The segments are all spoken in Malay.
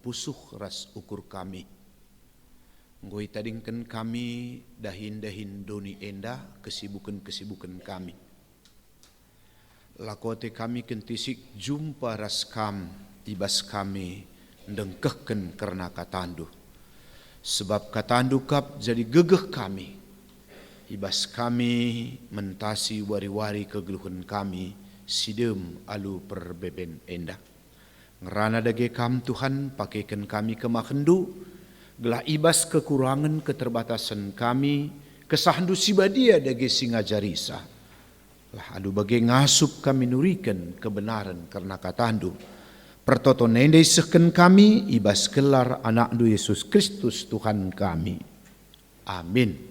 pusuh ras ukur kami. Ngoi tadingkan kami dahin-dahin doni endah kesibukan-kesibukan kami. Lakote kami kentisik jumpa ras kam ibas kami ndengkehken karena katandu. Sebab katandu kap jadi gegeh kami. Ibas kami mentasi wari-wari kegeluhan kami sidem alu perbeben endah. Ngerana dage kam Tuhan pakaikan kami kemakendu, gelah ibas kekurangan keterbatasan kami, kesahandu sibadia dage singajarisa. Lah alu bagai ngasup kami nurikan kebenaran karena katandu. Pertoto nende seken kami ibas kelar anak du Yesus Kristus Tuhan kami. Amin.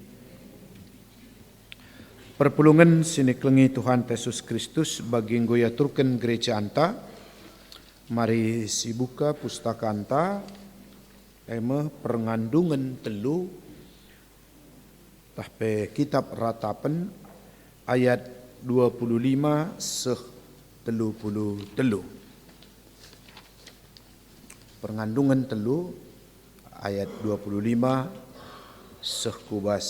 Perpulungan sini kelengi Tuhan Yesus Kristus bagi ngoya turken gereja anta. Mari sibuka pustaka anta. Tema pengandungan telu. Tahpe kitab ratapan ayat 25 seh telu. Pengandungan telu ayat 25 seh kubas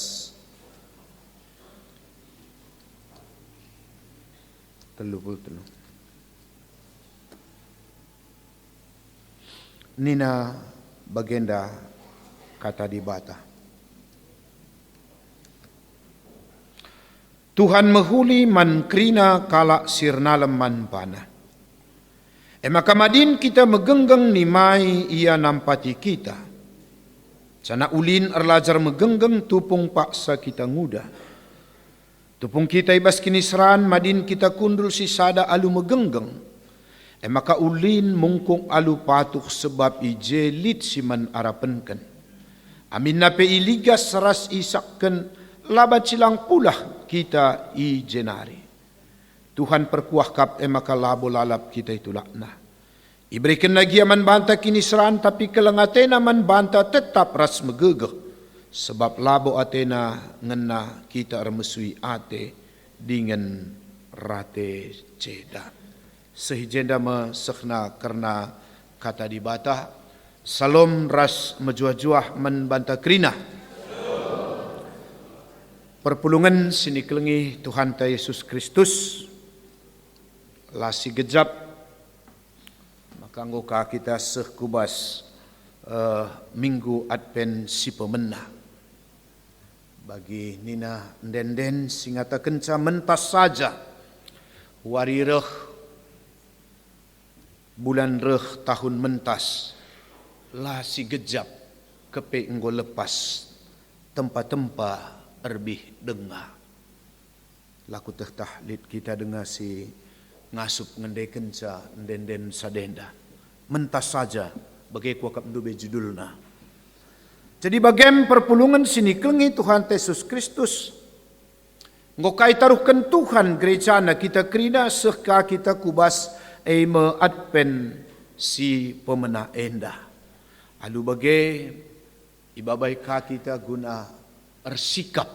telu. Nina bagenda kata di bata. Tuhan mehuli man krina kala sirnalem man pana. Maka madin kita megenggeng nimai ia nampati kita. Cana ulin erlajar megenggeng tupung paksa kita nguda. Tupung kita ibas kinisran madin kita kundul si sada alu megenggeng. Maka ulin mungkung alu patuh sebab ijelit si man arapenken. Amin nape iligas seras isakken labat silang pulah kita ijenari. Tuhan perkuah kap maka labo lalap kita itu lakna. Iberikan lagi aman banta kinisran tapi kelengatena man banta tetap ras megegeh. Sebab labo atena ngena kita remesui ate dengan rate ceda. Sehijenda mesekna karena kata di bata. Salom ras mejuah-juah membanta krina. Perpulungan sini kelengi Tuhan ta Yesus Kristus. Lasi gejap. Maka ngoka kita sekubas minggu Advent si pemena. Bagi nina ndenden singata kenca mentas saja wari reh bulan reh tahun mentas lah si gejap kepe enggo lepas tempat-tempat erbih dengar laku teh tahlid kita dengar si ngasup ngende kenca ndenden sadenda mentas saja bagi kuakap dube judulna. Jadi bagian perpulungan sini kelengi Tuhan Yesus Kristus. Ngokai taruhkan Tuhan gereja na kita kerina sehka kita kubas eme adpen si pemena endah. Alu bagai ibabai ka kita guna ersikap.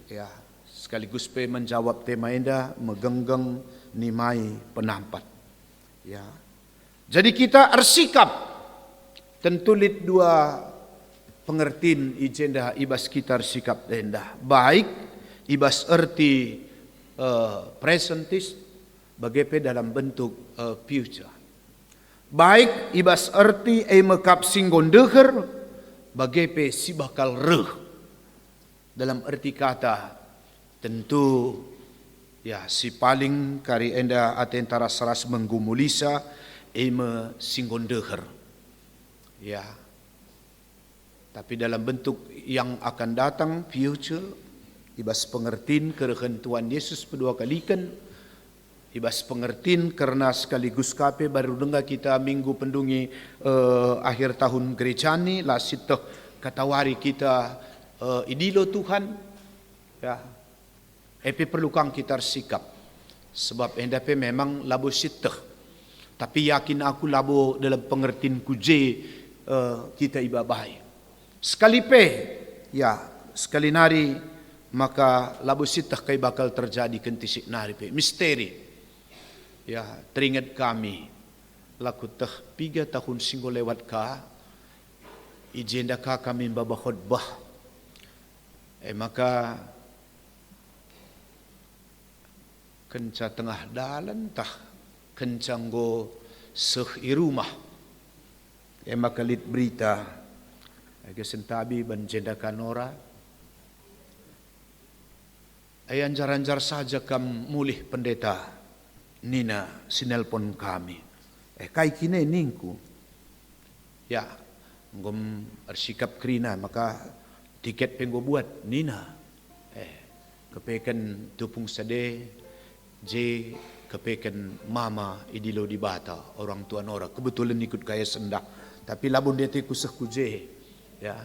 Ya, sekaligus pe menjawab tema endah megenggeng nimai penampat. Ya. Jadi kita ersikap. Tentulit dua pengertiin ijenda ibas kita sikap endah. Baik ibas erti presentis bagepe dalam bentuk future. Baik ibas erti mekap singgon deher bagepe si bakal reh. Dalam erti kata tentu ya si paling kari enda atentara seras menggumulisa singgon deher. Ya. Tapi dalam bentuk yang akan datang, future, ibas pengertiin kerehan Tuhan Yesus kedua kalikan, ibas pengertiin karena sekaligus kape baru dengar kita minggu pendungi akhir tahun gerejani, lah sitoh katawari kita idilo Tuhan, ya, epi perlukang kita sikap, sebab endape memang labo sitoh, tapi yakin aku labo dalam pengertiin kuje kita ibabai. Sekali pe, ya, sekali nari, maka labu sitah kay bakal terjadi kentisik nari pe. Misteri, ya, teringat kami, laku teh 3 tahun singgo lewat ka ijenda ka kami baba khutbah maka kenca tengah dalan tah kencanggo seh irumah maka lit berita sentabi ban jenda kanora anjar-anjar saja kam mulih pendeta Nina sinelpon kami kai kine ningku ya ngom arsikap krina maka tiket penggo buat Nina kepeken tupung sade je kepeken mama idilo di bata orang tua Nora kebetulan ikut kaya sendak tapi labun dia te kusah kuje ya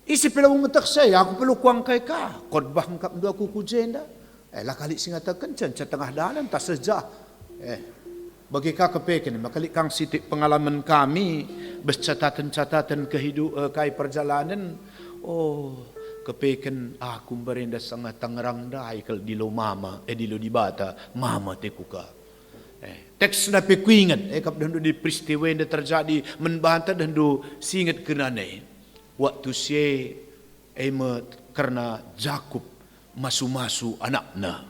isi pela mengetak saya aku perlu kuang kai ka khotbah ngkap dua ku kuje nda lah kali singata kencan tengah dalan tak sejah bagi ka kepeken makali kang sitik pengalaman kami bercatatan-catatan kehidupan kai perjalanan kepeken aku berenda sangat tangerang dai kal dilo mama dilo di bata mama te kuka teks na pe kuingat kap dandu di peristiwa yang terjadi menbantah dandu singat kenane waktu sie karena Jakub masu-masu anakna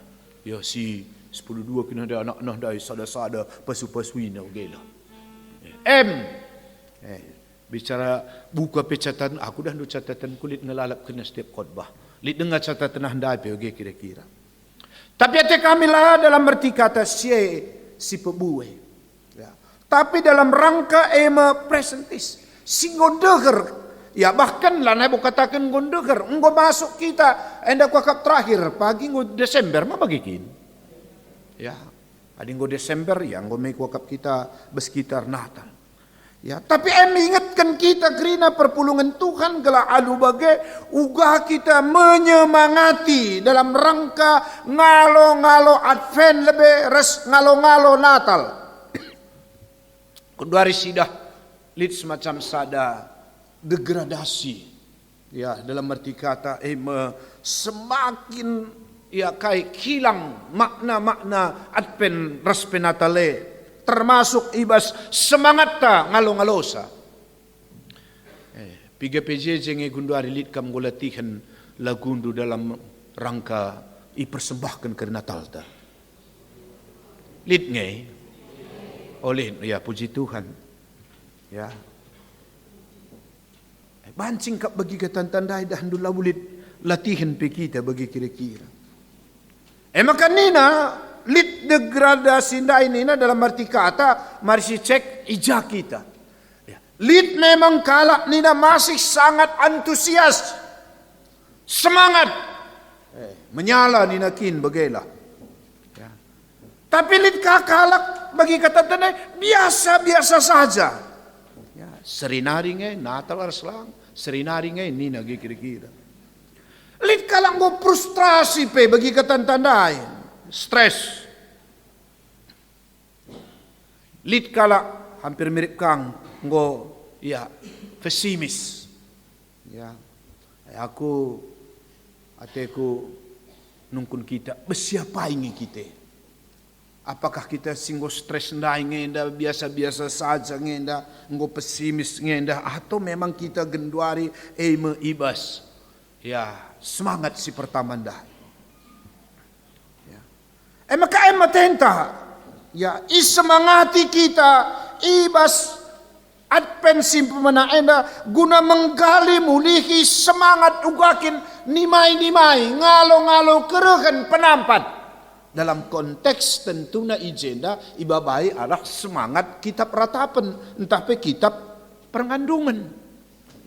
ya si 10-2 kena ada anak-anak dai sada-sada pasu-pasuina gela bicara buka pecatan aku dah nu catatan kulit ngelalap kena setiap khotbah lit dengar catatan handai pe kira-kira tapi ate kami lah dalam arti kata si pebue ya. Tapi dalam rangka presentis si ngondeger ya bahkan lah nabo katakan ngondeger engko masuk kita enda kuakap terakhir pagi ngo Desember mah bagikin ya adi ngo Desember ya ngo me kuakap kita bersekitar Natal ya tapi ingatkan kita kerana perpulungan Tuhan gelah alu bagai uga kita menyemangati dalam rangka ngalo-ngalo Advent lebih ngalo-ngalo Natal kedua sidah lid semacam sada degradasi ya dalam arti kata semakin ya kai hilang makna-makna Advent respe Natale termasuk ibas semangat ta ngalo-ngalosa piga PJJ nge gundu arilit kam golatihan lagundu dalam rangka ipersembahkan ke Natal ta lit nge oleh ya puji Tuhan ya bancing kap bagi ketan-tandai dah ndu labulit latihan pe kita bagi kira-kira maka nina lit degradasi ini dalam arti kata mari si cek ijah kita lit memang kalak nina masih sangat antusias semangat menyala nina kin bagailah ya. Tapi lit kalak bagi kata tanai biasa-biasa saja ya. Serinaringe Natal arslang serinaringe nina kira-kira lit kalak go frustrasi pe bagi kata tandai stres lit kala hampir mirip kang ngo ya pesimis ya aku ateku nungkun kita bersiapa ini kita apakah kita singgo stres ndai ngenda biasa-biasa saja ngenda ngo pesimis ngenda atau memang kita genduari ibas ya semangat si pertama ndai maka matenta ya isemangati kita ibas Advent simpemana enda guna menggali mulihi semangat ugakin nimai-nimai ngalo-ngalo kerehan penampat dalam konteks tentuna ijenda ibabai arah semangat kitab ratapan entah pe kitab pengandungan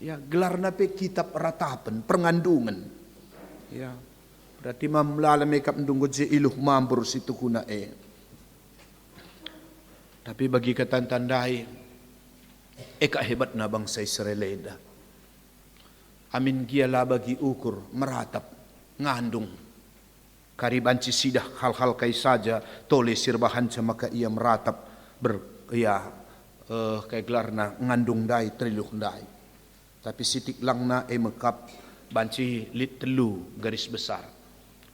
ya gelarna pe kitab ratapan pengandungan ya berarti mamlala mekap ndunggo je iluh mambur situ kuna tapi bagi ketantandai eka hebat na bangsa Israel eda amin giala bagi ukur meratap ngandung karibanci sidah hal-hal kai saja tole sirbahan maka ia meratap kai gelarna ngandung dai triluh dai tapi sitik langna mekap banci lit telu garis besar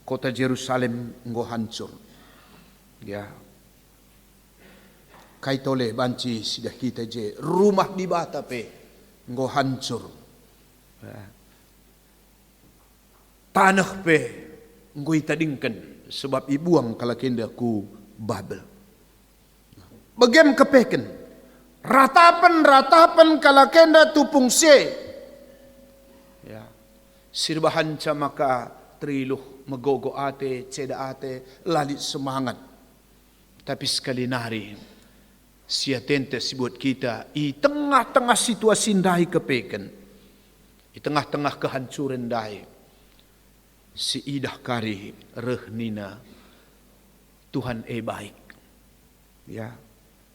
kota Jerusalem nggo hancur ya Kai tole banci sidah kita je rumah di bata pe ngo hancur. Tanah pe ngo itadingkan sebab ibuang kalakenda ku Babel. Bagem kepeken ratapan kalakenda tupung se. Ya. Sirbahan ca maka triluh megogo ate ceda ate lalit semangat. Tapi sekali nari sia tente buat kita i tengah-tengah situasi dai kepeken, i tengah-tengah kehancuran dai, si idah kari rehnina Tuhan baik. Ya,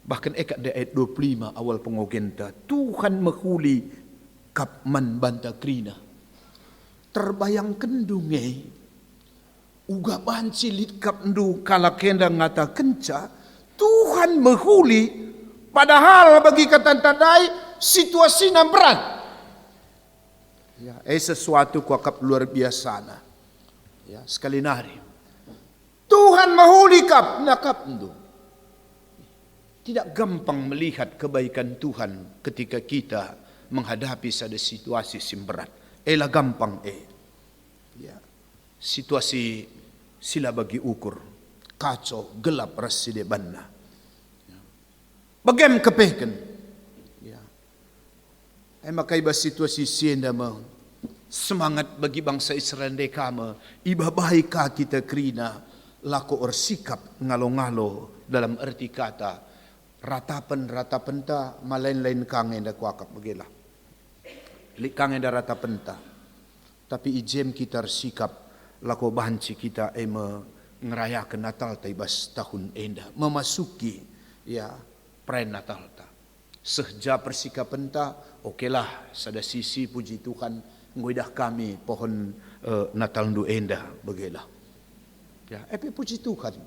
bahkan ekat di ayat 25 awal pengogenta, Tuhan menghuli kap man banta krina. Terbayang kendunge, uga banci lit kap ndu kala kenda ngata kenca, Tuhan menghuli, padahal bagi kata tadai situasinya berat. Ya, sesuatu kuakap luar biasa na. Ya, sekali nari. Tuhan menghuli kap nakap ndu. Tidak gampang melihat kebaikan Tuhan ketika kita menghadapi sada situasi sim berat. Elah gampang Ya. Situasi sila bagi ukur. Kacau, gelap rasi de banna. Bagem kepeken. Ya. Makai ba situasi sienda ma semangat bagi bangsa Israel dekama iba baik kita krina lako orsikap ngalo-ngalo dalam arti kata ratapan ta malain-lain kangen da kuakap begila. Lik kangen da ratapan ta. Tapi ijem kita sikap lako banci kita ngerayakan Natal taibas tahun enda memasuki ya pre-Natal ta. Sehja persikapan ta okelah sada sisi puji Tuhan nguidah kami pohon Natal ndu enda begila. Ya, puji Tuhan.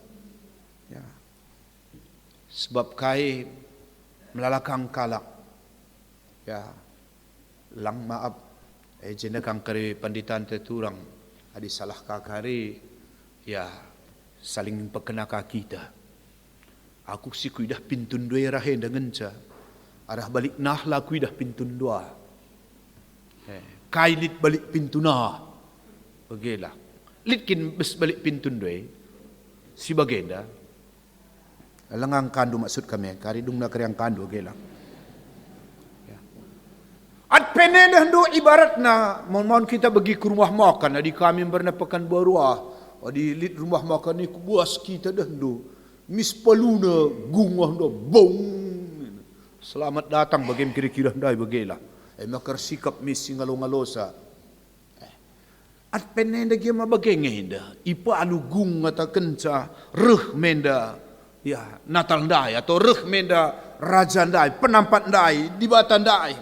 Ya. Sebab kai melalakang kalak. Ya. Lang maaf jena kang kari panditan teturang adi salah kakari ya saling pekenaka kita. Aku si kuidah pintun dua rahen dengan ca. Arah balik nah lah kuidah pintun dua. Kailit balik pintu nah. Bagela. Litkin bes balik pintun dua. Si bagenda. Lengang kandu maksud kami. Karidung na kariang kandu bagela. Ya. At penedah do ibarat na mohon kita bagi ke rumah makan. Adi kami berna pekan baru adi lit rumah makan ni kubuas kita dah do. Mis paluna gungah dah bong. Selamat datang bagi kira-kira dai bagela. Makar sikap mis singalo-ngalosa. At penenda dia mabagengenda. Ipa alugung ngata kenca reh menda ya Natal dai atau reh menda raja dai penampat dai dibatan dai.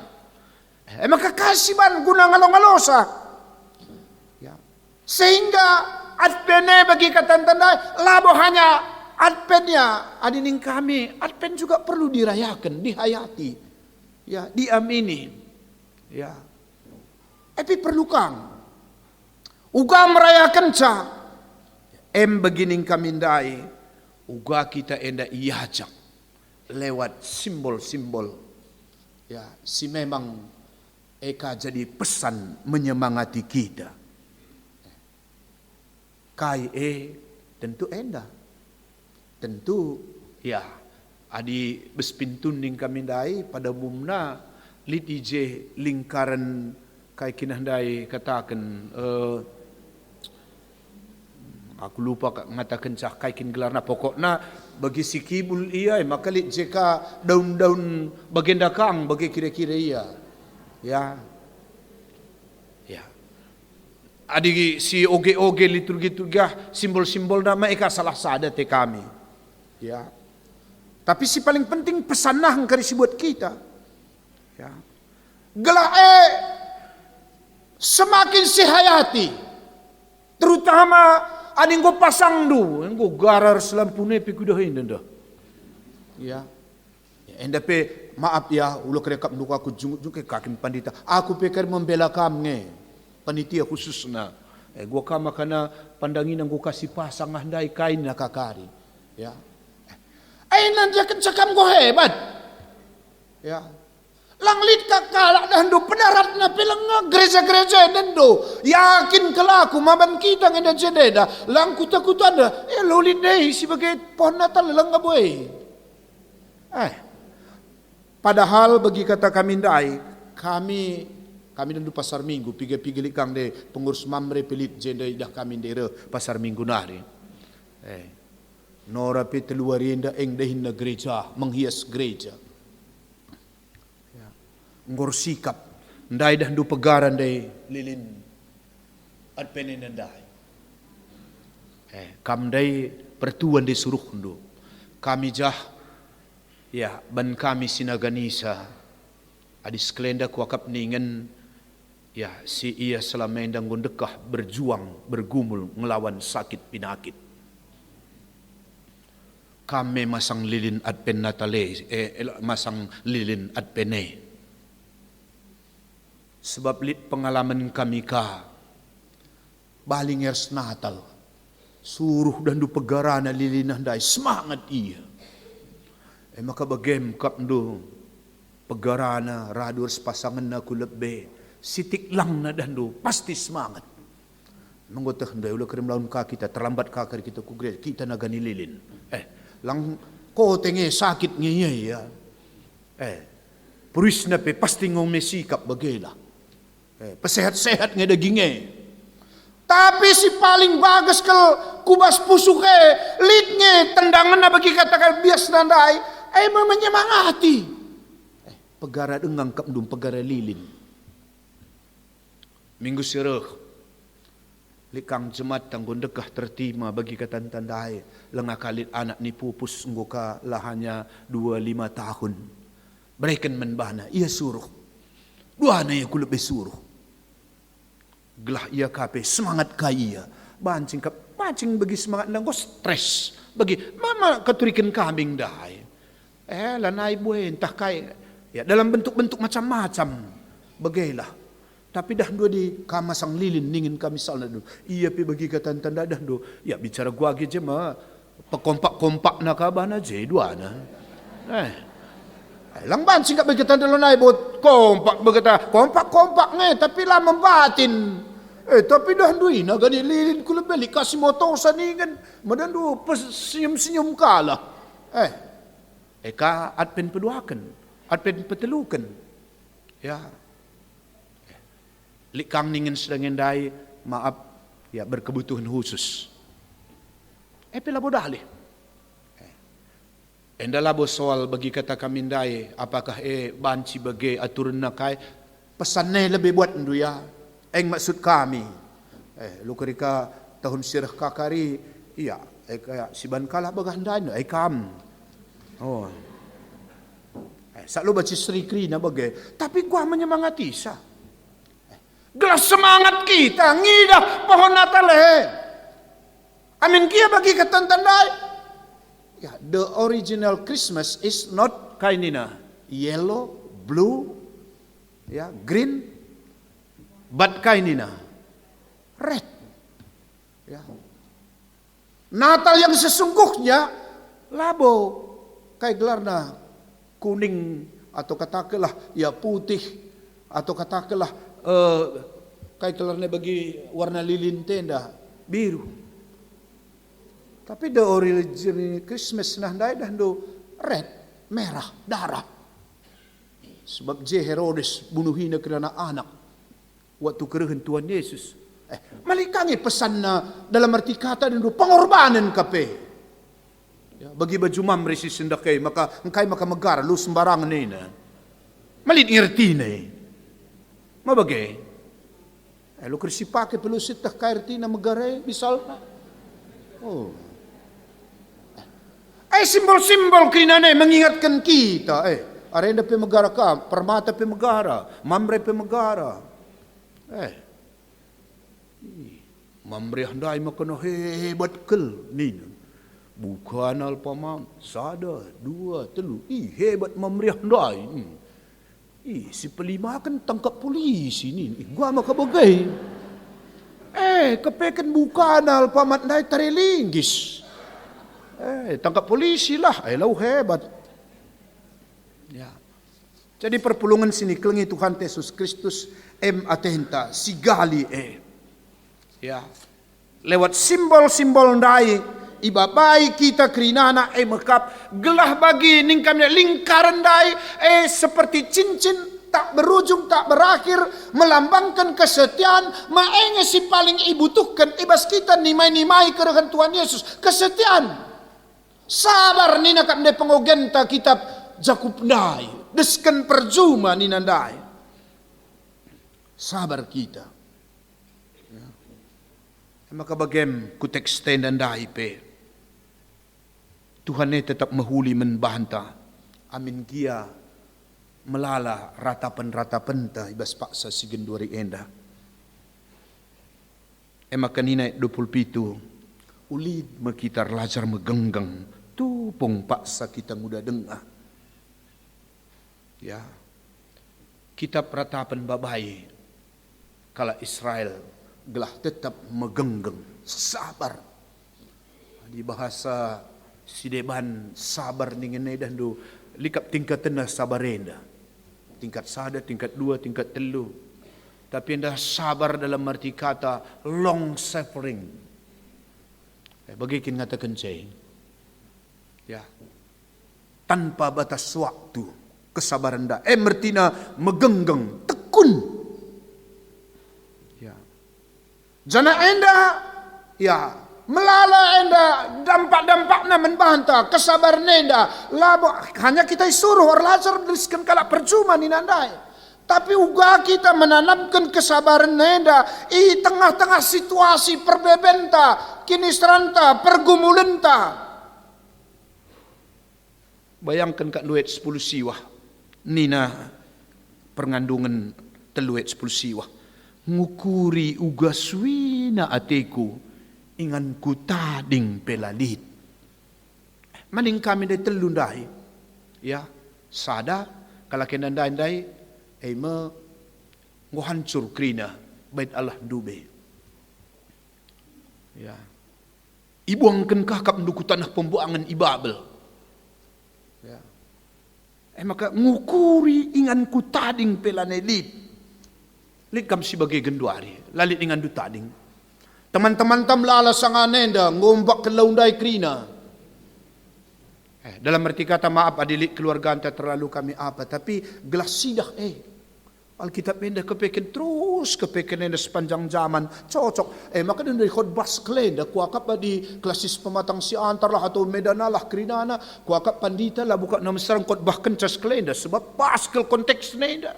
Maka kasiban guna ngalo-ngalosa. Ya. Sehingga adpene bagi kata dai labo hanya adpennya adining kami. Adpen juga perlu dirayakan, dihayati. Ya, diamini. Ya. Tapi perlu kang uga merayakan ca begining kami dai uga kita enda iajak lewat simbol-simbol ya si memang eka jadi pesan menyemangati kita kai tentu enda tentu ya adi bespintun ning kami dai pada umumna lit ije lingkaran kai kinandai katakan aku lupa ngatakan cah kaikin gelarna pokokna bagi si kibul iya maka lit jeka daun-daun bagenda kang bagi kira-kira iya ya adi si oge-oge liturgi-liturgi simbol-simbol nama eka salah sada te kami ya tapi si paling penting pesanah ngkari si buat kita ya gelah semakin si hayati terutama ading go pasang du go garar selampune pi kudahin dah ya enda pe maaf ya ulo kerekap nduka aku junjuk ke kakim pandita aku pekar membela kamnge panitia khususna gua kama kana pandangin ang go kasih pasang handai kain na kakari ya Ay nandiya kan cakam ko hebat. Ya. Langlit kakala dan do penarat na pilang gereja-gereja dan do yakin kelaku maban kita ngeda jededa lang kuta-kuta ada lolit deh sebagai pohon Natal lang boy. Padahal bagi kata kami dai kami dan do pasar minggu pigi-pigi kang de pengurus mamre pelit jeda dah kami de pasar minggu nari. Nora piteluarinda eng dehin na gereja menghias gereja. Ngor sikap ndai dah du pegaran dai lilin at penenandai kam dai pertuan di suruh ndu kami jah ya ban kami sinaganisa adis kelenda kuakap ningen ya si ia selama endang gondekah berjuang bergumul ngelawan sakit pinakit kami masang lilin at pen natale masang lilin at pene. Sebab pengalaman kami baling ers Natal suruh dan du pegarana lilinah dai semangat iya. Maka bagem kap do pegarana radur sepasangan na kulebe sitik lang na dandu pasti semangat. Menggoteh ndai ulah kerem laun ka kita terlambat ka kita ku gereja kita na gani lilin. Lang ko tenge sakit ngiye ya. Puris na pe pasti ngong mesikap bagela. Pesehat-sehat nga dagingnya. Tapi si paling bagus kalau kubas pusuke, litnya tendangan na bagi katakan bias nandai, menyemangati. Pegara dengang kapdum pegara lilin. Minggu sirah, likang jemaat tanggung dekah tertima bagi katan tandai, lengah kalit anak ni pupus nggoka lahanya 25 tahun. Berikan menbana, ia suruh. Dua na ia ku lebih suruh. Gelah ia kape semangat kaya bancing bagi semangat lang ko stres bagi mama katurikan kambing dai lanai buhen entah kay ya dalam bentuk-bentuk macam-macam bagailah tapi dah dua di kamasang lilin ningin kami salna do iya pi bagi katan tanda dah do ya bicara gua ge je mah pekompak-kompak na kabana je dua na lang bancing ka bagi tanda lonai bot kompak begata kompak nge tapi lah membatin tapi dah duin na gani lilin ku lebeli kasih motong saningan madandu senyum-senyum kalah ka adpen peduakan adpen petelukan ya likang ningin sedangin dai maaf ya berkebutuhan khusus pila bodali endala bo soal bagi kata kami dai apakah banci bagi aturan na kay pesannya lebih buat ndu ya maksud kami lu kerika tahun sirah kakari iya kayak si ban kalah bagandan kam sak lu baca Sri Krina bagai tapi gua menyemangati sa gelas semangat kita ngidah pohon Natal amin kia bagi ketentandai ya the original Christmas is not kainina yellow blue ya green but kainina red ya Natal yang sesungguhnya labo kay gelarna kuning atau katakanlah ya putih atau katakanlah kay gelarna bagi warna lilin tenda biru tapi the original Christmas nah dah do red merah darah sebab Herodes bunuhina kerana anak waktu kerehan Tuhan Yesus. Malikangi pesan na dalam arti kata dan pengorbanan kape. Ya, bagi baju mamre si sendakay maka engkay makamagara lu sembarangan na. Malit ngerti na Mabagay. Lu kersipake pelusit tak kairti na magare misal na. Simbol-simbol kinana mengingatkan kita. Arenda pe magara ka, permata pe magara, mamre pe magara. Mamre handai makano hebat kel ni. Bukan alpaman, sada, dua, telu. Hebat mamre handai. Si pelima kan tangkap polisi ni. Gua maka bagai. Kepekan bukan alpaman dai tarelinggis. Tangkap polisi lah. Lau hebat. Ya. Jadi perpulungan sini kelengi Tuhan Yesus Kristus atenta sigali Ya. Lewat simbol-simbol ndai ibabai kita kerinana mekap gelah bagi ningkamnya lingkaran dai seperti cincin tak berujung tak berakhir melambangkan kesetiaan maenge si paling ibutuhkan ibas kita nimai-nimai kerekan Tuhan Yesus kesetiaan sabar nina kat ndai pengogenta kitab Jakub ndai deskan perjuma nina ndai sabar kita ya. Maka bagem ku teksten dan ndai pe Tuhan tetap mahuli menbahanta. Amin kia melala ratapan-ratapan ta ibas paksa sigen duari enda. Maka nina 27 ulid makitar lajar megenggang tupong paksa kita muda dengah. Ya. Kitab ratapan babai kala Israel gelah tetap megenggeng sabar. Di bahasa Sideban sabar ningenai dan do likap tingkatan sabarenda. Tingkat sada, tingkat dua, tingkat telu. Tapi anda sabar dalam arti kata long suffering. Bagikan ngatakan saya. Ya. Tanpa batas waktu kesabaran anda. Mertina megenggeng tekun. Ya. Jana enda ya melala enda dampak-dampaknya membantah kesabaran enda labo hanya kita suruh orlajar beriskan kalak percuma ni nandai tapi uga kita menanamkan kesabaran enda i tengah-tengah situasi perbebenta kini seranta pergumulenta bayangkan kak duit 10 siwah nina pengandungan teluet 10 siwah ngukuri uga suina ateku ingan ku tading pelalit. Maning kami day telundai. Ya, sada kalau kena ndai me ngohancur krina bait Allah dube. Ya. Ibuangkan kakap nduku tanah pembuangan ibabel. Ya. Maka ngukuri ingan ku tading pelalit. Likam sebagai genduari, lalit ingan du tading. Teman-teman tamlala sanganenda ngombak ke laundai krina. Dalam arti kata maaf adilik keluarga anda terlalu kami apa. Tapi gelas sidah Alkitab enda kepeken terus kepeken enda sepanjang zaman. Cocok. Maka dari khotbah skelenda kuakap di klasis pematang si antar lah atau medanalah krinana. Kuakap pandita lah buka nama serang khotbah kencas skelenda. Sebab pas ke konteks nenda.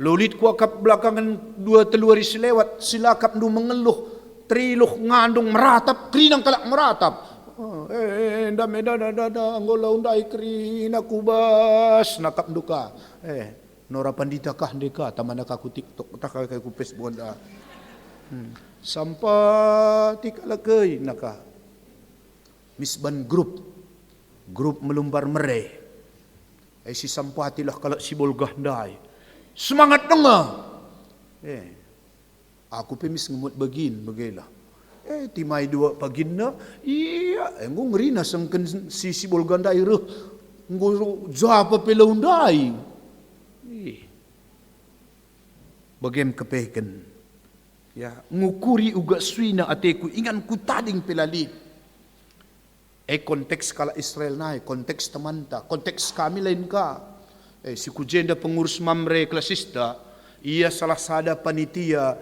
Lulit kuakap belakangan 2-3 hari selewat silakap du mengeluh triluh ngandung meratap krinang kalak meratap enda medada ngolau ndai krina kubas nakap duka nora pandita kah deka tamanaka ku TikTok tak ku Facebook anda sampai tikalakai naka misban grup melumbar mere si sampatilah kalak si bolgah ndai semangat dengar. Aku pemis ngemut bagin bagilah. Timai dua pagina. Iya, engko ngerina sangken si bolganda ireh. Engko japa pelaundai. Bagem kepeken. Ya, ngukuri uga suina ateku ingan ku tading pelalit. Konteks kala Israel nai, konteks temanta, konteks kami lain ka. Si kujenda pengurus mamre klasista, ia salah sada panitia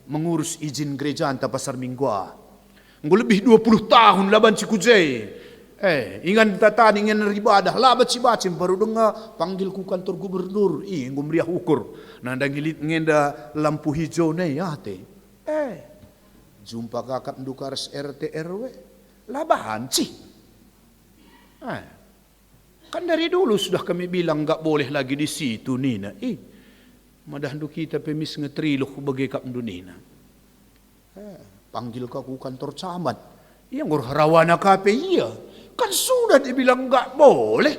mengurus izin gereja anta pasar minggua. Nggo lebih 20 tahun laban si kujay. Ingan tata ingan ribadah labat si bacim baru dengar panggil ku kantor gubernur. Nggo meriah ukur. Nanda ngilit ngenda lampu hijau ne yate. Jumpa kakak ndukares RT RW. Labahan sih. Kan dari dulu sudah kami bilang enggak boleh lagi di situ Nina. Madahandu kita pemis ngetriluh bagai kap Nina. Panggil ku kantor camat. Yang ngurharawana kape iya. Kan sudah dibilang enggak boleh.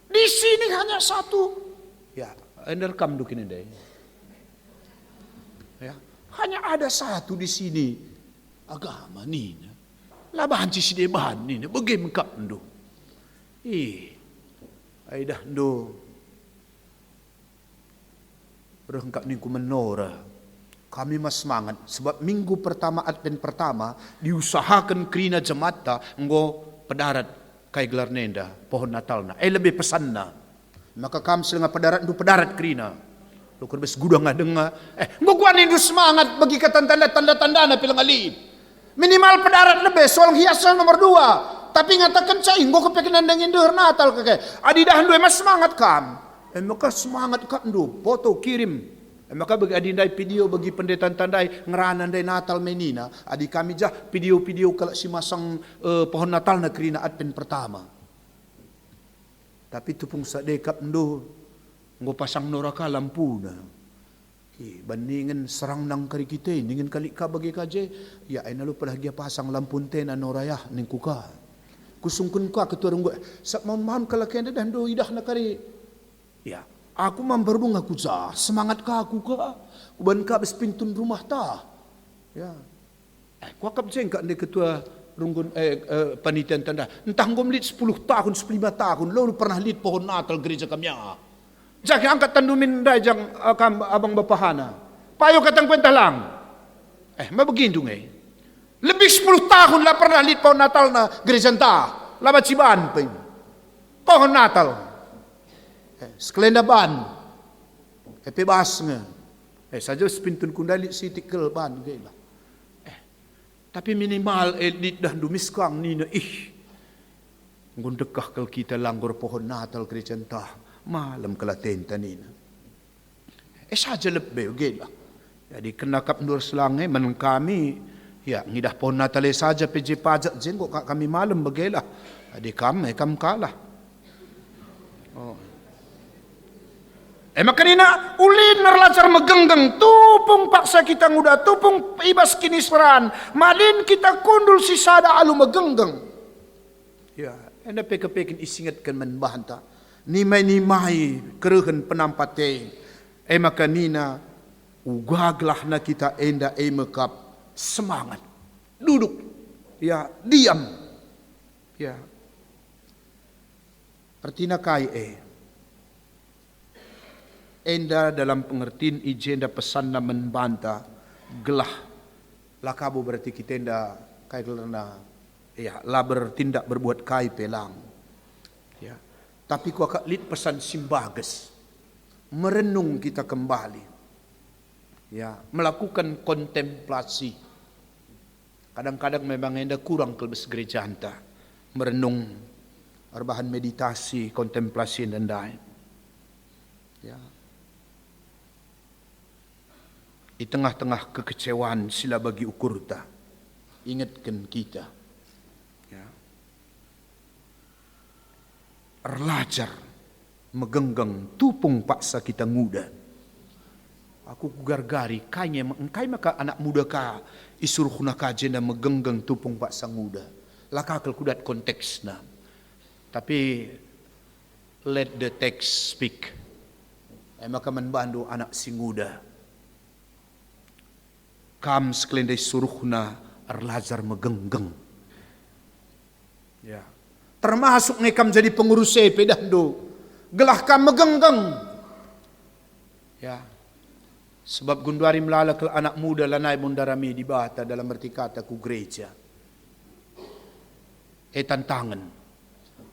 Di sini hanya satu. Ya, rekam dukin deh. Ya, hanya ada satu di sini agama Nina. labahan si sidebahan ni, bagaimana ndo? Ay dah ndo. Berengkap ni ku menora. Kami mas semangat sebab minggu pertama Advent pertama diusahakan kerina jemata nggo pedarat kai gelar nenda pohon Natalna. Lebih pesanna. Maka kami selengah pedarat ndu pedarat kerina. Lu kerbes gudang denga. Nggo kuan ndu semangat bagi tanda-tanda pilang ali. Minimal pedarat lebih soal hiasan nomor 2. Tapi ngatakan cai nggo kepekinan dengin deur Natal keke. Adi dah ndu mas semangat kam. Maka semangat kam ndu foto kirim. Maka bagi adindai video bagi pendeta tandai ngeranan dai Natal menina. Adi kami jah video-video kalau si masang pohon Natal na kerina Advent pertama. Tapi tupung sadekap ndo nggo pasang noraka lampu na. Bandingan serang nang kari kita dengan kali ka bagi kaje ya ai nalu pada dia pasang lampu ten anorayah ning kuka. Kusungkun ka ketua runggu sak mam kala kende dan do idah na kari. Ya, aku memberbunga kuja semangat ka aku ka. Kuban ka bes pintun rumah ta. Ya. Ku akap jeng ka de ketua runggun panitia tanda. Entah ngom lit 10 tahun, 15 tahun lalu pernah lit pohon Natal gereja kami. Jadi angkat tandumin dajang abang bapahana. Payo katang kwenta lang. Mabagindong Lebih 10 tahun lah pernah lit pohon Natal na gereja ta. Labat siban pa pohon Natal. Sklendaban. Pebas nga. Saja sepintun kundali sitikal ban gila. Tapi minimal lit dah dumiskang ni na ngundekah kal kita langgur pohon Natal gereja ta. Malam kelaten tanina. Saja lebih gila. Jadi kena kap nur selange menung kami ya ngidah pohon Natal saja PJ pajak jenggo kami malam bagela. Jadi kam kalah. Makanina ulin nerlacar megenggang tupung paksa kita nguda tupung ibas kinisran malin kita kundul si sada alu megenggang. Ya, anda pekepekin isingatkan menbahanta. Nimai keruhan penampate. Makanina ugaglah na kita enda mekap semangat. Duduk. Ya, diam. Ya. Artina kai enda dalam pengertian ijenda pesan na menbanta gelah lakabu berarti kita enda kai gelana ya lah bertindak berbuat kai pelang. Ya. Tapi ku akak lit pesan simbages. Merenung kita kembali. Ya, melakukan kontemplasi. Kadang-kadang memang enda kurang kelbes gereja anta. Merenung, arbahan meditasi, kontemplasi dan lain. Ya. Di tengah-tengah kekecewaan sila bagi ukur ta. Ingatkan kita. Erlajar megenggang tupung paksa kita muda. Aku gargari kayaknya engkai maka anak muda ka isuruh kuna kajenda megenggang tupung paksa muda. Laka kudat konteksna. Tapi let the text speak. Maka menbandu anak si muda. Kam sekelendai suruhna erlajar megenggang. Ya. Termasuk ngekam jadi pengurus pedahdo. Gelah kam megenggang. Ya. Sebab gunduari melala ke anak muda lanai mundarami di bata dalam arti kata ku gereja. Tantangan.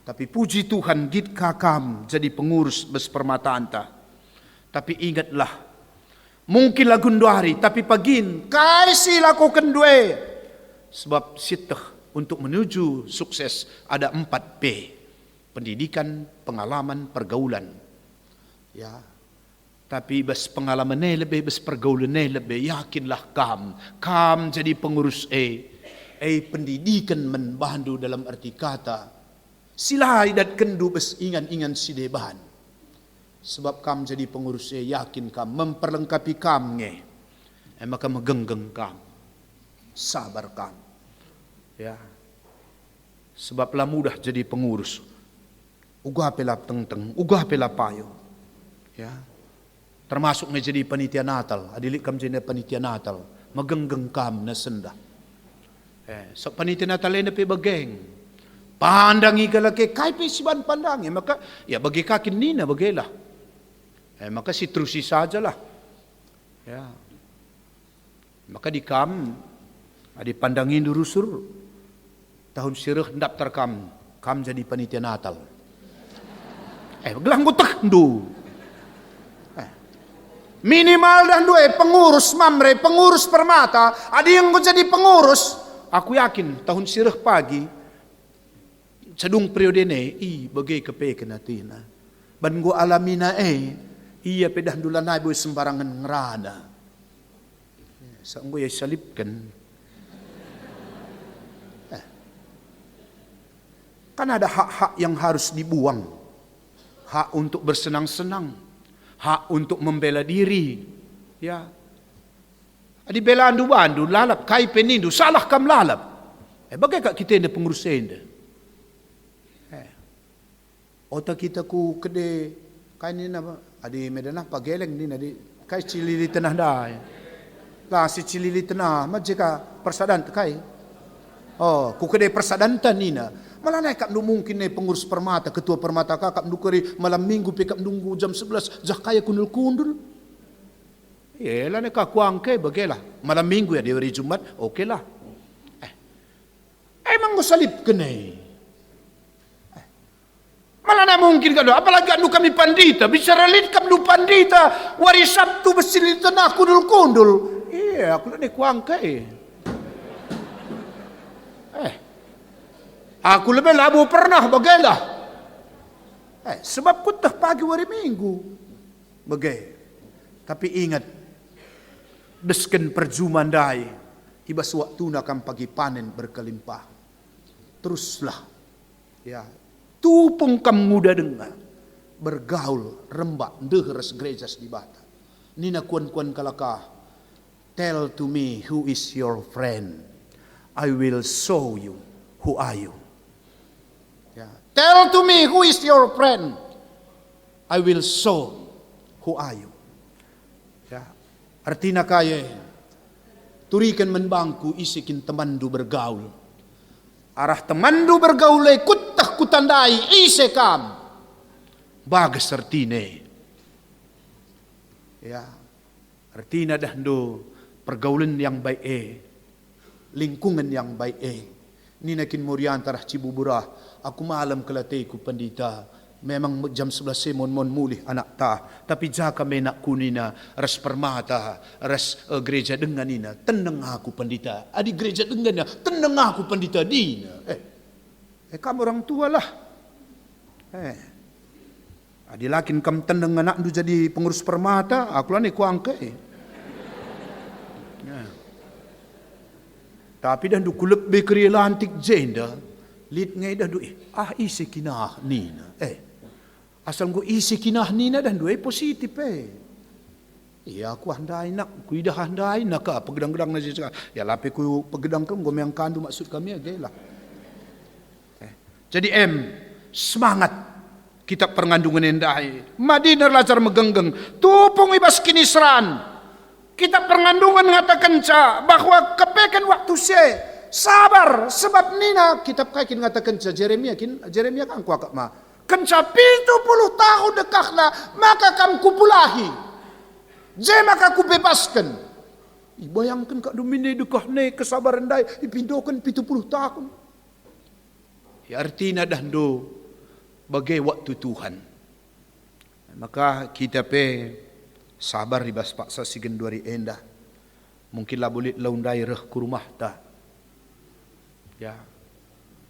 Tapi puji Tuhan git kakam jadi pengurus bespermata anta. Tapi ingatlah. Mungkinlah gunduari tapi pagin kaisi lakukan dua. Sebab sitah untuk menuju sukses ada 4P. Pendidikan, pengalaman, pergaulan. Ya. Tapi bes pengalaman lebih, bes pergaulan lebih. Yakinlah kam jadi pengurus pendidikan menbandu dalam arti kata. Silai dan kendu bes ingan-ingan sidebahan. Sebab kam jadi pengurus yakin kam memperlengkapi kam maka megenggang kam. Sabar kam. Ya. Sebablah mudah jadi pengurus. Ugah pela teng-teng, ugah pela payo. Ya. Termasuk jadi panitia Natal, adilik kam jadi panitia Natal, megenggang kam na senda. So panitia natalay na pibageng. Pandangi ka laki, kay pisiban pandangi. Maka, ya bagi kakin nina, bagay lah. Maka si trusi saja lah. Ya. Maka di kam, adi pandangin durusur. Tahun sirah daftar kam jadi panitia natal. Gelang gutak ndu. Minimal dan dua pengurus mamre, pengurus permata, ada yang jadi pengurus. Aku yakin tahun sirah pagi, sedung periode ini, bagai kepekan natina. Ban gua alamina iya pedah dulan ibu sembarangan ngerada. Sang gua salipkan. Kan ada hak-hak yang harus dibuang. Hak untuk bersenang-senang. Hak untuk membela diri. Ya. Adi bela andu-andu, lalap, kai penindu, salah kam lalap. Bagaimana kita ini pengurus ini? Otak kita ku kede, kai ni apa? Adi medanah pageleng ni, adi kai cilili tenah dah. Lah si cilili tenah, majika persadan kai. Oh, ku kede persadan tanina. Malah naik kap mungkin nih pengurus permata, ketua permata kakap nukeri malam minggu pikap nunggu jam 11 zakaya kundul-kundul. Yelah nih kak kuangke bagailah. Malam minggu ya di hari Jumat, oke lah. Emang gue salib kene. Malah nih mungkin kan, apalagi anu kami pandita, bicara lid kami pandita, wari Sabtu bersih tanah kundul-kundul. Iya, aku nih kuangke. Aku lebih labu pernah bagailah. Sebab ku teh pagi hari Minggu. Bagai. Tapi ingat, desken perjumandai, ibas waktu nakam pagi panen berkelimpah. Teruslah, ya, tupung kam muda dengar, bergaul, rembak, deheres gereja di bata. Nina kuan-kuan kalakah, tell to me who is your friend. I will show you who are you. Ya. Tell to me who is your friend. I will show who are you. Ya. Artinya kaya turikan menbangku isikin temandu bergaul. Arah temandu bergaul kutah kutandai ise kam. Bagas artine. Ya. Artinya dahdo pergaulan yang baik lingkungan yang baik Ninakin Murian tarah Cibuburah. Aku malam kelatih ku pandita. Memang jam 11 mon mulih anak ta. Tapi jaka menak kunina. Ras permata. Ras gereja dengan nina. Tenang aku pandita. Adi gereja dengannya. Tenang aku pandita dina. Kamu orang tua lah. Adi lakin kam tenang anak du jadi pengurus permata. Aku lah ni kuangke. Tapi dah du kulep bekeri lantik jenda. Lid ngay dah du isi kinah nina. Asal gue isi kinah nina dan dua positif Iya aku handai nak, ku dah handai nak ka pegedang-gedang na siya. Ya lapi ku pegedang kan gue yang kandu maksud kami agak lah. Jadi semangat kita pengandungan endai. Madinah lajar megenggeng, tupung ibas kinisran. Kita pengandungan ngatakan bahwa kepekan waktu sabar sebab nina kitab kaikin ngatakan Jeremia kan kuakak ma kenca 70 tahun dekahna maka kam kupulahi maka kubebaskan. Bayangkan kak domine dekahne kesabaran dai ipindokan 70 tahun. Ya artinya dah do bagai waktu Tuhan. Maka kita sabar ribas paksa sigen duari endah. Mungkinlah boleh laundai reh ku rumah ta. Ya.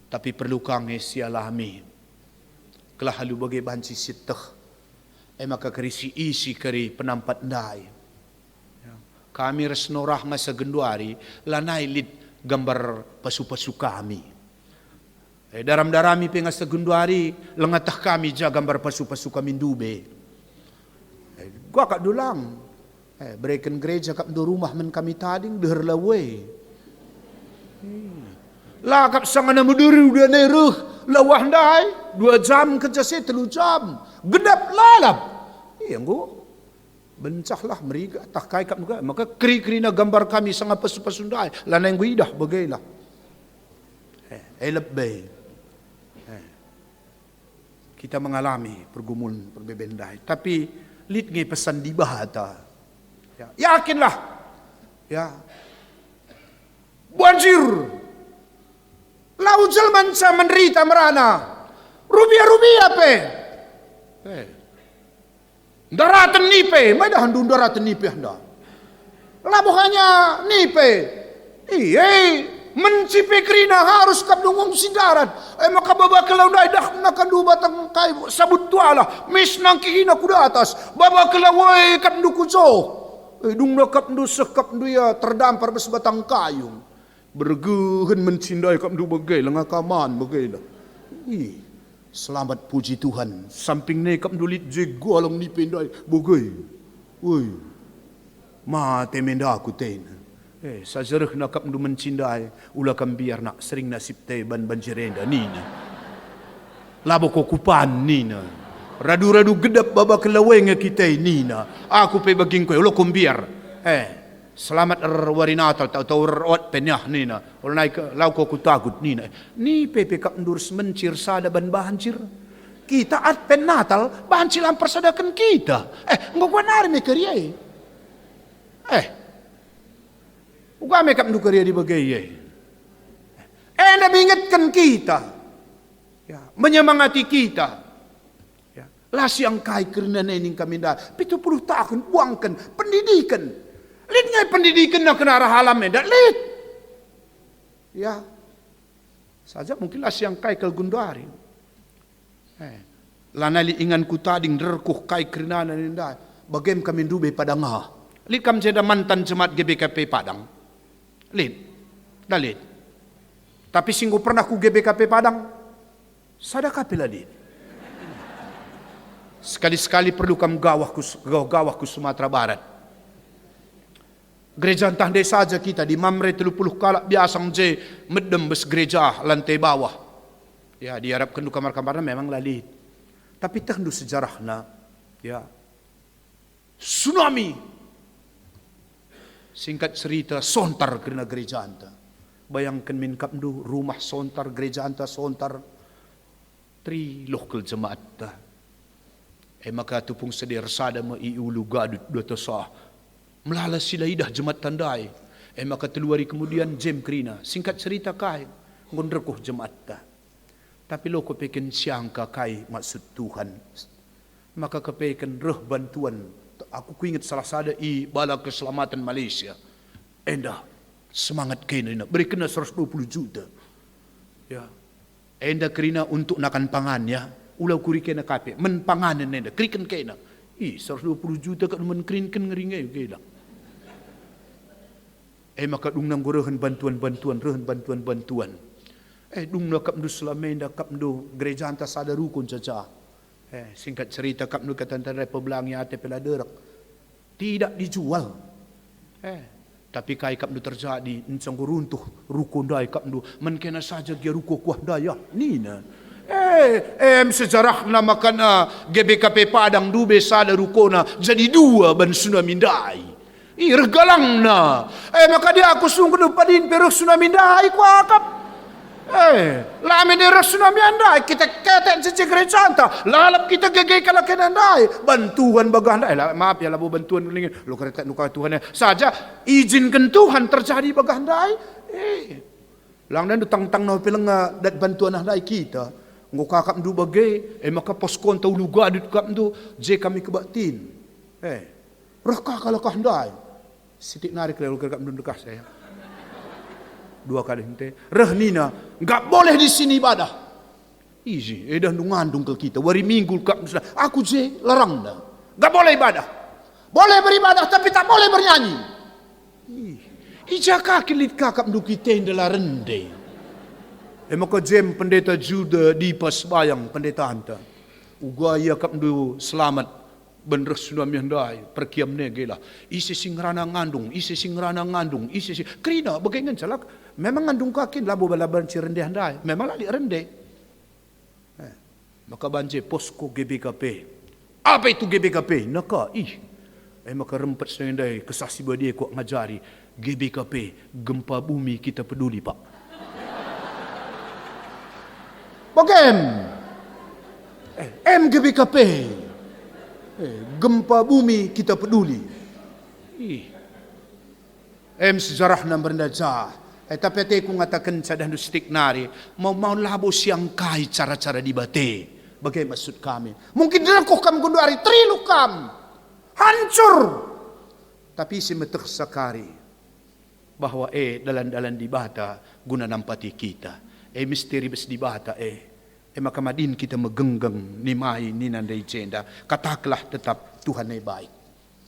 Tapi perlu kang sialami. Kelah halu bagai banci siteh. Maka kerisi isi keri penampat ndai. Ya. Kami resnorah masa genduari lanai lid gambar pasu-pasu kami. Daram-darami pengas genduari lengatah kami ja gambar pasu-pasu kami dube. Gua kak dulang. Berikan gereja kap do rumah men kami tading deher lawe. Lakap sangat muduri udah neruh lawah ndai 2 jam kerja saya 3 jam gedap lalap. Iya nggo bencahlah meriga tak kai kap juga maka kri-krina gambar kami sangat pasu-pasu ndai lana yang guidah bagailah. lebih. Kita mengalami pergumulan berbendai. Tapi lit ngi pesan di bahata. Ya, yakinlah. Ya. Banjir. Lau jelman sa menderita merana. Rubiah-rubiah pe. Daratan nipe. May dahan daratan nipe handa. Labo hanya nipe. Mencipe krina harus kabdungong sindaran. Maka baba kelaw na dah nakandu batang kay sabut tuala. Mis nang kihina kuda atas. Baba kelaw ay kabdu kuco. Dung na kabdu sekabdu ya terdampar besbatang kayung. Bergehen mencindai kabdu bagai langa kaman bagai lah. Selamat puji Tuhan. Samping ni kabdu lit jego alam ni pendai bagai. Woi. Mate menda aku ten. Sajarah nak kabdu mencindai ulah kambiar nak sering nasib te ban banjirenda nina. Labo ko kupan nina. Radu-radu gedap baba kelaweng kita nina. Aku pe baging ko ulah kambiar. Selamat wari Natal tau rawat penyah nina. Ulah naik lau ko kutakut nina. Ni pepe kabdur mencir sada ban banjir. Kita at pen Natal banjir lampar sadakan kita. Ngok wanar me keriai. Ugame kap nukeria di bagay. Na mengingatkan kita. Ya, menyemangati kita. Ya, lasi ang kay kerana nening kami dah 70 tahun buangkan pendidikan. Lid ngay pendidikan na kenara halam dah lid. Ya. Saja mungkin lasi ang kay kalgundari. Lanali ingan ku tading derkuh kay kerana nenda. Bagem kami dube padang ha. Lid kam jeda mantan jemaat GBKP Padang. Lid, dalit. Tapi singgo pernah ku GBKP Padang, sadakah pila lid. Sekali-sekali perlu kam gawah ku Sumatera Barat. Gereja entah desa saja kita di Mamre 30 kalak biasang je medem bes gereja lantai bawah. Ya diharapkan du kamar-kamarnya memang lalit. Tapi tentu sejarahnya, ya tsunami. Singkat cerita sontar kena gereja anta. Bayangkan min kapdu rumah sontar gereja anta sontar 3 lokal jemaat ta. Maka tupung sedir sada ma iulu gadut dua sah. Melala sila idah jemaat tandai. Maka 3 hari kemudian jem krina. Singkat cerita kai ngonderkuh jemaat ta. Tapi lo kepekin siangka kai maksud Tuhan. Maka kepekin reh bantuan. Aku ingat salah sada Bala Keselamatan Malaysia. Endah semangat kena beri kena 120 juta. Ya. Endah kerina untuk nakan pangan ya. Ulau kuri kena kape men panganan endah kriken kena. 120 juta kat men krinken ngeringai kena. Maka dung nang gorehan bantuan-bantuan, rehan bantuan-bantuan. Dung nak kapdu selamenda kapdu gereja anta sada rukun saja. Singkat cerita kapnu kata-kata pebelangnya ate peladerak tidak dijual. Tapi kai kapnu terjadi encang runtuh rukun dai kapnu menkena saja dia ruko kuah daya nina. Sejarah namakan GBKP Padang dube sada rukona jadi 2 ban tsunami dai. Regalangna. Maka dia aku sungguh depadin perus tsunami dai ku akap. Lami ni tsunami andai kita ketek cici gereja anta lalap kita gagai kalau kena andai bantuan bagah andai maaf ya labu bantuan lu kereta nuka Tuhan saja izinkan Tuhan terjadi bagah andai lang dan tang-tang na pilang dat bantuan andai kita ngok kakap du bagai maka poskon tau luga adut kap du je kami kebatin rekah kalau kah andai sitik narik lu kereta du dekah saya 2 kali hente. Rehnina, enggak boleh di sini ibadah. Easy, dah ngandung ke kita. Wari minggu aku je larang dah. Enggak boleh ibadah. Boleh beribadah tapi tak boleh bernyanyi. Ijaka kilit kakap du kita indela rende. Maka jem pendeta Juda di pasbayang pendeta anta. Ugaya kap du selamat bener tsunami handai perkiam ne gela isi singrana ngandung isi krina bagengan calak memang ngandung kakin labu balaban ci rendeh handai memang lali rendeh maka banje posko GBKP apa itu GBKP naka maka rempet sendai kesaksi badia ku ngajari GBKP gempa bumi kita peduli pak Bagem. MGBKP. Gempa bumi kita peduli. Sejarah na berdaja. Tapi aku ngatakan sadah nustik nari. Mau labo siang kai cara-cara dibate. Bagaimana maksud kami? Mungkin dilengkuh kam gunduari. Trilukam. Hancur. Tapi si metek sakari. Bahwa dalan-dalan dibata guna nampati kita. Misteri bes dibata maka madin kita megenggeng ni mai ni nandai jenda. Katakanlah tetap Tuhan baik.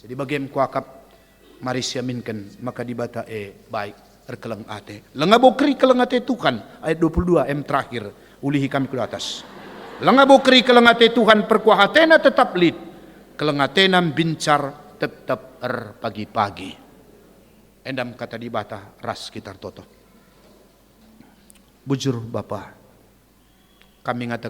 Jadi bagaimana kuakap mari siaminkan maka dibata baik. Erkeleng ate. Lengabokri keleng ate Tuhan. Ayat 22 terakhir. Ulihi kami ke atas. Lengabokri keleng ate Tuhan perkuahatena tetap lid. Keleng atena bincar tetap pagi-pagi. Endam kata dibata ras kitar toto. Bujur Bapa. Kami ngatakan